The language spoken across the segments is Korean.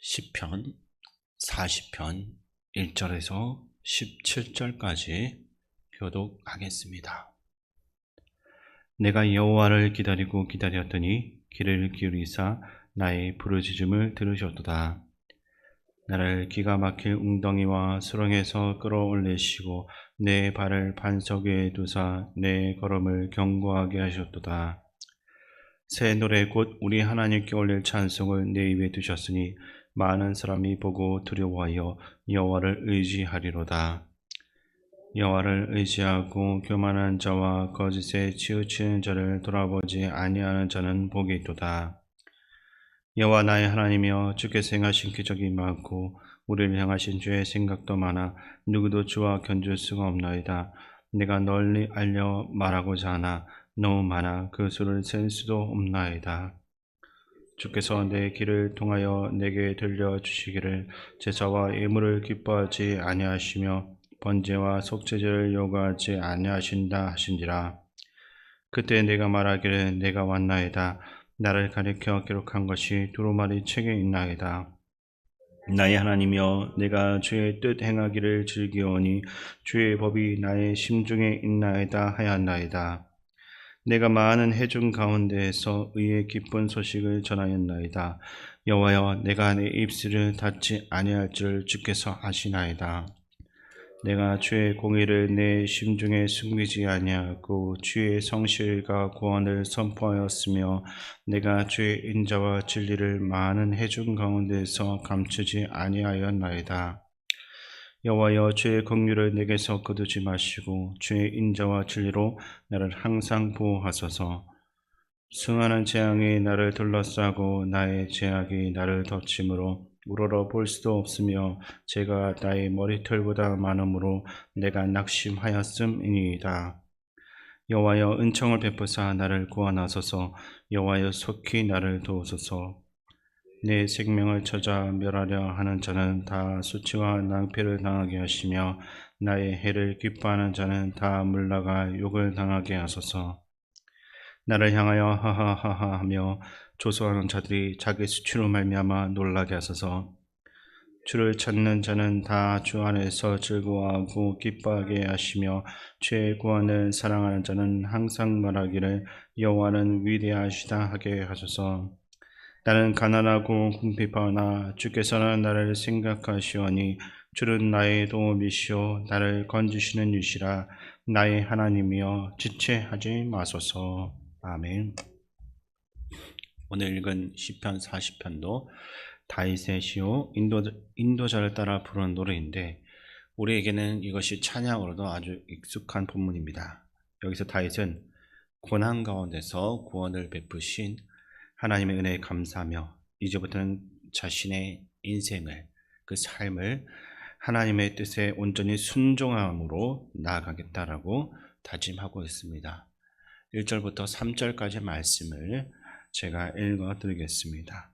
시편 40편 1절에서 17절까지 교독하겠습니다. 내가 여호와를 기다리고 기다렸더니 귀를 기울이사 나의 부르짖음을 들으셨도다. 나를 기가 막힐 웅덩이와 수렁에서 끌어올리시고 내 발을 반석 위에 두사 내 걸음을 견고하게 하셨도다. 새 노래 곧 우리 하나님께 올릴 찬송을 내 입에 두셨으니 많은 사람이 보고 두려워하여 여호와를 의지하리로다. 여호와를 의지하고 교만한 자와 거짓에 치우치는 자를 돌아보지 아니하는 자는 복이 있도다. 여호와 나의 하나님이여, 주께서 행하신 기적이 많고 우리를 향하신 주의 생각도 많아 누구도 주와 견줄 수가 없나이다. 내가 널리 알려 말하고자 하나 너무 많아 그 수를 셀 수도 없나이다. 주께서 내 길을 통하여 내게 들려주시기를 제사와 예물을 기뻐하지 아니하시며 번제와 속죄제를 요구하지 아니하신다 하신지라. 그때 내가 말하기를 내가 왔나이다. 나를 가리켜 기록한 것이 두루마리 책에 있나이다. 나의 하나님이여, 내가 주의 뜻 행하기를 즐기오니 주의 법이 나의 심중에 있나이다 하였나이다. 내가 많은 회중 가운데에서 의의 기쁜 소식을 전하였나이다. 여호와여, 내가 내 입술을 닫지 아니할 줄 주께서 아시나이다. 내가 주의 공의를 내 심중에 숨기지 아니하고 주의 성실과 구원을 선포하였으며 내가 주의 인자와 진리를 많은 회중 가운데에서 감추지 아니하였나이다. 여호와여, 주의 긍휼을 내게서 거두지 마시고 주의 인자와 진리로 나를 항상 보호하소서. 수많은 재앙이 나를 둘러싸고 나의 죄악이 나를 덮침으로 우러러 볼 수도 없으며 제가 나의 머리털보다 많음으로 내가 낙심하였음이니이다. 여호와여, 은총을 베푸사 나를 구원하소서. 여호와여, 속히 나를 도우소서. 내 생명을 찾아 멸하려 하는 자는 다 수치와 낭패를 당하게 하시며 나의 해를 기뻐하는 자는 다 물러가 욕을 당하게 하소서. 나를 향하여 하하하하 하며 조소하는 자들이 자기 수치로 말미암아 놀라게 하소서. 주를 찾는 자는 다 주 안에서 즐거워하고 기뻐하게 하시며 주의 구원을 사랑하는 자는 항상 말하기를 여호와는 위대하시다 하게 하소서. 나는 가난하고 궁핍하나 주께서는 나를 생각하시오니 주는 나의 도움이시오 나를 건지시는 이시라. 나의 하나님이여, 지체하지 마소서. 아멘. 오늘 읽은 시편 40편도 다윗의 시요 인도자를 따라 부르는 노래인데 우리에게는 이것이 찬양으로도 아주 익숙한 본문입니다. 여기서 다윗은 고난 가운데서 구원을 베푸신 하나님의 은혜에 감사하며 이제부터는 자신의 인생을, 그 삶을 하나님의 뜻에 온전히 순종함으로 나아가겠다라고 다짐하고 있습니다. 1절부터 3절까지 말씀을 제가 읽어드리겠습니다.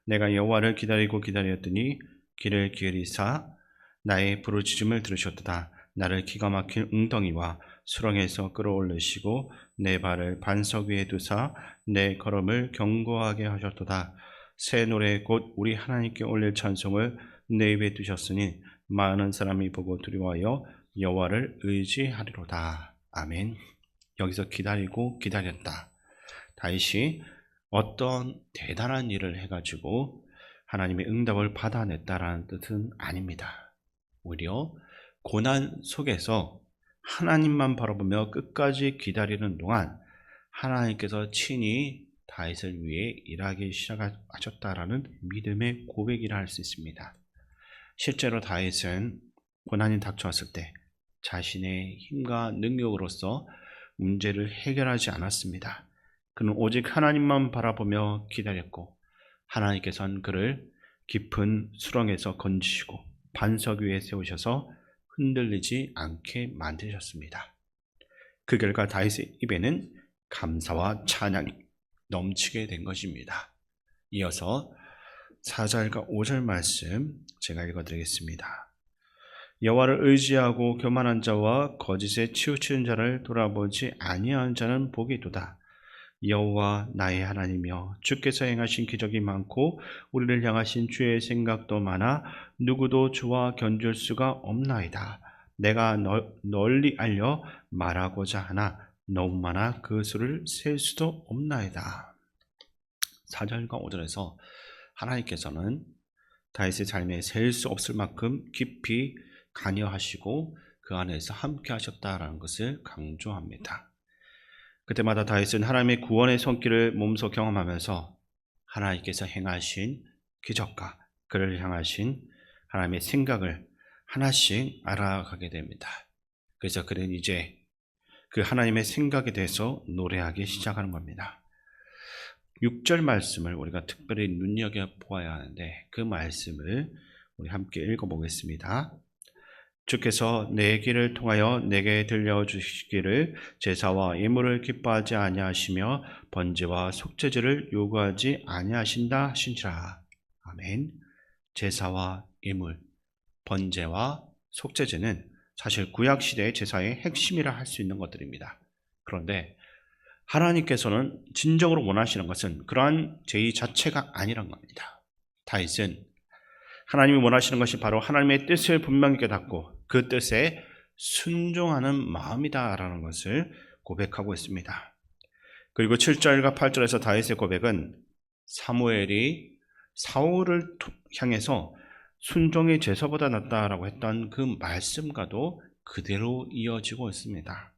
내가 여호와를 기다리고 기다렸더니 귀를 기울이사 나의 부르짖음을 들으셨도다. 나를 기가 막힌 웅덩이와 수렁에서 끌어올리시고 내 발을 반석 위에 두사 내 걸음을 견고하게 하셨도다. 새 노래 곧 우리 하나님께 올릴 찬송을 내 입에 두셨으니 많은 사람이 보고 두려워하여 여호와를 의지하리로다. 아멘. 여기서 기다리고 기다렸다. 다윗이 어떤 대단한 일을 해가지고 하나님의 응답을 받아냈다라는 뜻은 아닙니다. 오히려 고난 속에서 하나님만 바라보며 끝까지 기다리는 동안 하나님께서 친히 다윗을 위해 일하기 시작하셨다라는 믿음의 고백이라 할 수 있습니다. 실제로 다윗은 고난이 닥쳐왔을 때 자신의 힘과 능력으로서 문제를 해결하지 않았습니다. 그는 오직 하나님만 바라보며 기다렸고 하나님께서는 그를 깊은 수렁에서 건지시고 반석 위에 세우셔서 흔들리지 않게 만드셨습니다. 그 결과 다윗의 입에는 감사와 찬양이 넘치게 된 것입니다. 이어서 4절과 5절 말씀 제가 읽어드리겠습니다. 여호와를 의지하고 교만한 자와 거짓에 치우치는 자를 돌아보지 아니한 자는 복이 있도다. 여호와 나의 하나님이여 주께서 행하신 기적이 많고 우리를 향하신 주의 생각도 많아 누구도 주와 견줄 수가 없나이다. 내가 널리 알려 말하고자 하나 너무 많아 그 수를 셀 수도 없나이다. 4절과 5절에서 하나님께서는 다윗의 삶에 셀 수 없을 만큼 깊이 관여하시고 그 안에서 함께 하셨다라는 것을 강조합니다. 그때마다 다윗은 하나님의 구원의 손길을 몸소 경험하면서 하나님께서 행하신 기적과 그를 향하신 하나님의 생각을 하나씩 알아가게 됩니다. 그래서 그는 이제 그 하나님의 생각에 대해서 노래하기 시작하는 겁니다. 6절 말씀을 우리가 특별히 눈여겨보아야 하는데 그 말씀을 우리 함께 읽어보겠습니다. 주께서 내 길을 통하여 내게 들려주시기를 제사와 예물을 기뻐하지 아니하시며 번제와 속죄제를 요구하지 아니하신다 하신지라. 아멘. 제사와 예물, 번제와 속죄제는 사실 구약시대의 제사의 핵심이라 할 수 있는 것들입니다. 그런데 하나님께서는 진정으로 원하시는 것은 그러한 제의 자체가 아니란 겁니다. 다윗은 하나님이 원하시는 것이 바로 하나님의 뜻을 분명히 깨닫고 그 뜻에 순종하는 마음이다라는 것을 고백하고 있습니다. 그리고 7절과 8절에서 다윗의 고백은 사무엘이 사울을 향해서 순종이 제사보다 낫다라고 했던 그 말씀과도 그대로 이어지고 있습니다.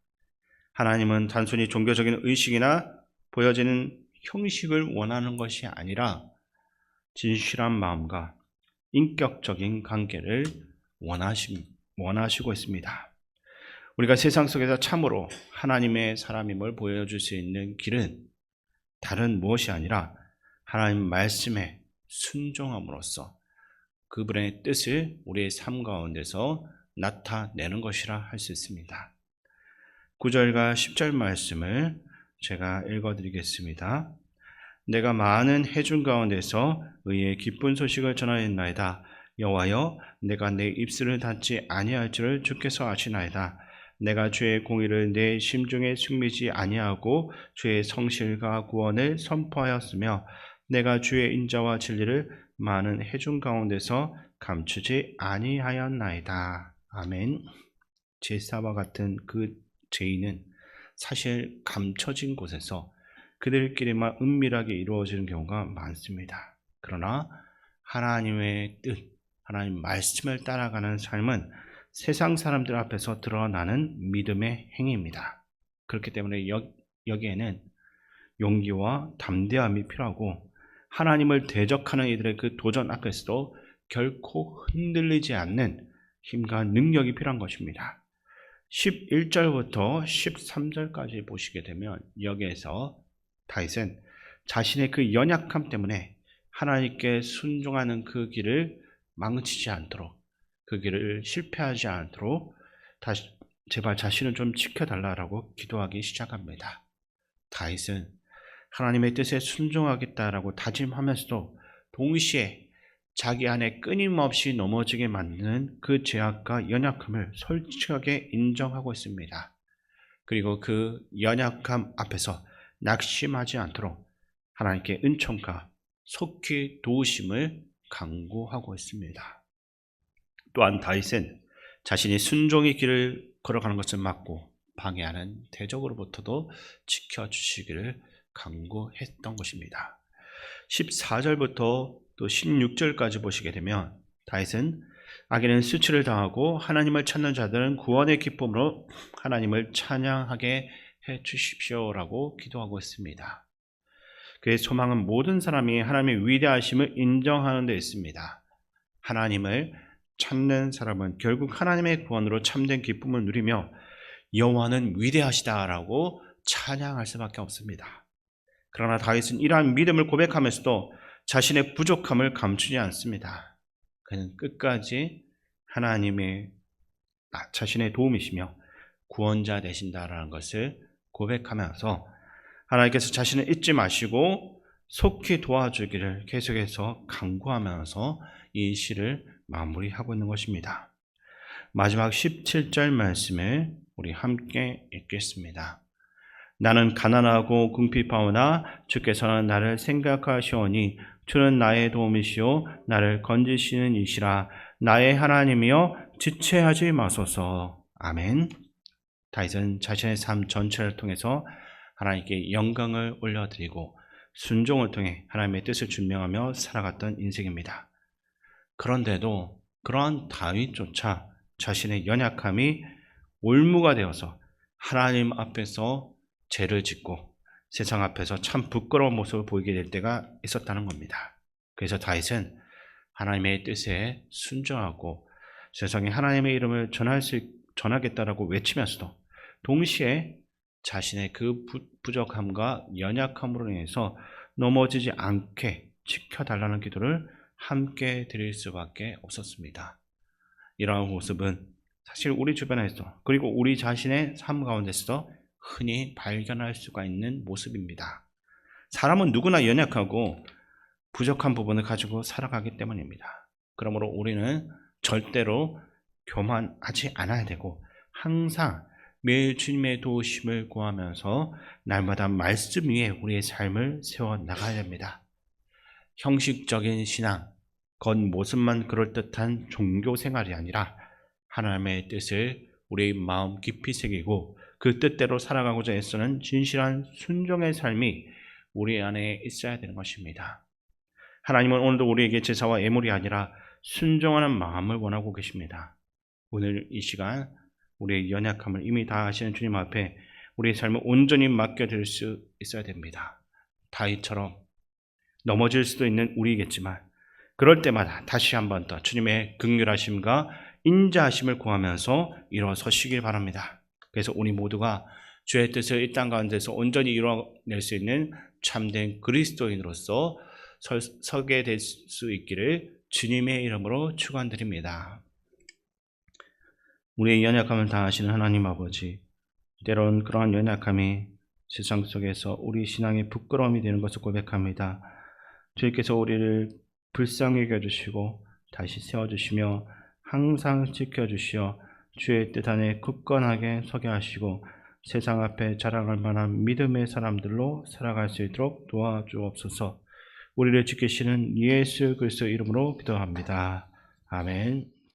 하나님은 단순히 종교적인 의식이나 보여지는 형식을 원하는 것이 아니라 진실한 마음과 인격적인 관계를 원하시고 있습니다. 우리가 세상 속에서 참으로 하나님의 사람임을 보여줄 수 있는 길은 다른 무엇이 아니라 하나님 말씀에 순종함으로써 그분의 뜻을 우리의 삶 가운데서 나타내는 것이라 할 수 있습니다. 9절과 10절 말씀을 제가 읽어드리겠습니다. 내가 많은 해중 가운데서 의의 기쁜 소식을 전하였나이다. 여호와여, 내가 내 입술을 닫지 아니할 줄을 주께서 아시나이다. 내가 주의 공의를 내 심중에 숨기지 아니하고 주의 성실과 구원을 선포하였으며 내가 주의 인자와 진리를 많은 해중 가운데서 감추지 아니하였나이다. 아멘. 제사와 같은 그 제의는 사실 감춰진 곳에서 그들끼리만 은밀하게 이루어지는 경우가 많습니다. 그러나 하나님의 뜻, 하나님 말씀을 따라가는 삶은 세상 사람들 앞에서 드러나는 믿음의 행위입니다. 그렇기 때문에 여기에는 용기와 담대함이 필요하고 하나님을 대적하는 이들의 그 도전 앞에서도 결코 흔들리지 않는 힘과 능력이 필요한 것입니다. 11절부터 13절까지 보시게 되면 여기에서 다윗은 자신의 그 연약함 때문에 하나님께 순종하는 그 길을 망치지 않도록, 그 길을 실패하지 않도록 다시 제발 자신을 좀 지켜달라고 기도하기 시작합니다. 다윗은 하나님의 뜻에 순종하겠다라고 다짐하면서도 동시에 자기 안에 끊임없이 넘어지게 만드는 그 죄악과 연약함을 솔직하게 인정하고 있습니다. 그리고 그 연약함 앞에서 낙심하지 않도록 하나님께 은총과 속히 도우심을 강구하고 있습니다. 또한 다윗은 자신이 순종의 길을 걸어가는 것을 막고 방해하는 대적으로부터도 지켜주시기를 강구했던 것입니다. 14절부터 또 16절까지 보시게 되면 다윗은 악인은 수치를 당하고 하나님을 찾는 자들은 구원의 기쁨으로 하나님을 찬양하게 해 주십시오라고 기도하고 있습니다. 그의 소망은 모든 사람이 하나님의 위대하심을 인정하는 데 있습니다. 하나님을 찾는 사람은 결국 하나님의 구원으로 참된 기쁨을 누리며 여호와는 위대하시다라고 찬양할 수밖에 없습니다. 그러나 다윗은 이러한 믿음을 고백하면서도 자신의 부족함을 감추지 않습니다. 그는 끝까지 하나님의 자신의 도움이시며 구원자 되신다라는 것을 고백하면서 하나님께서 자신을 잊지 마시고 속히 도와주기를 계속해서 간구하면서 이 시를 마무리하고 있는 것입니다. 마지막 17절 말씀을 우리 함께 읽겠습니다. 나는 가난하고 궁핍하오나 주께서는 나를 생각하시오니 주는 나의 도움이시오 나를 건지시는 이시라. 나의 하나님이여 지체하지 마소서. 아멘. 다윗은 자신의 삶 전체를 통해서 하나님께 영광을 올려드리고 순종을 통해 하나님의 뜻을 준명하며 살아갔던 인생입니다. 그런데도 그러한 다윗조차 자신의 연약함이 올무가 되어서 하나님 앞에서 죄를 짓고 세상 앞에서 참 부끄러운 모습을 보이게 될 때가 있었다는 겁니다. 그래서 다윗은 하나님의 뜻에 순종하고 세상에 하나님의 이름을 전하겠다라고 외치면서도 동시에 자신의 그 부족함과 연약함으로 인해서 넘어지지 않게 지켜달라는 기도를 함께 드릴 수밖에 없었습니다. 이러한 모습은 사실 우리 주변에서 그리고 우리 자신의 삶 가운데서도 흔히 발견할 수가 있는 모습입니다. 사람은 누구나 연약하고 부족한 부분을 가지고 살아가기 때문입니다. 그러므로 우리는 절대로 교만하지 않아야 되고 항상 매일 주님의 도우심을 구하면서 날마다 말씀 위에 우리의 삶을 세워나가야 됩니다. 형식적인 신앙, 겉모습만 그럴듯한 종교 생활이 아니라 하나님의 뜻을 우리의 마음 깊이 새기고 그 뜻대로 살아가고자 애쓰는 진실한 순종의 삶이 우리 안에 있어야 되는 것입니다. 하나님은 오늘도 우리에게 제사와 예물이 아니라 순종하는 마음을 원하고 계십니다. 오늘 이 시간 우리의 연약함을 이미 다 아시는 주님 앞에 우리의 삶을 온전히 맡겨드릴 수 있어야 됩니다. 다윗처럼 넘어질 수도 있는 우리겠지만 그럴 때마다 다시 한 번 더 주님의 긍휼하심과 인자하심을 구하면서 일어서시길 바랍니다. 그래서 우리 모두가 주의 뜻을 이 땅 가운데서 온전히 이뤄낼 수 있는 참된 그리스도인으로서 서게 될 수 있기를 주님의 이름으로 축원드립니다. 우리의 연약함을 다 아시는 하나님 아버지, 때론 그러한 연약함이 세상 속에서 우리 신앙의 부끄러움이 되는 것을 고백합니다. 주께서 우리를 불쌍히 여겨주시고 다시 세워주시며 항상 지켜주시어 주의 뜻 안에 굳건하게 서게 하시고 세상 앞에 자랑할 만한 믿음의 사람들로 살아갈 수 있도록 도와주옵소서. 우리를 지키시는 예수 그리스도 이름으로 기도합니다. 아멘.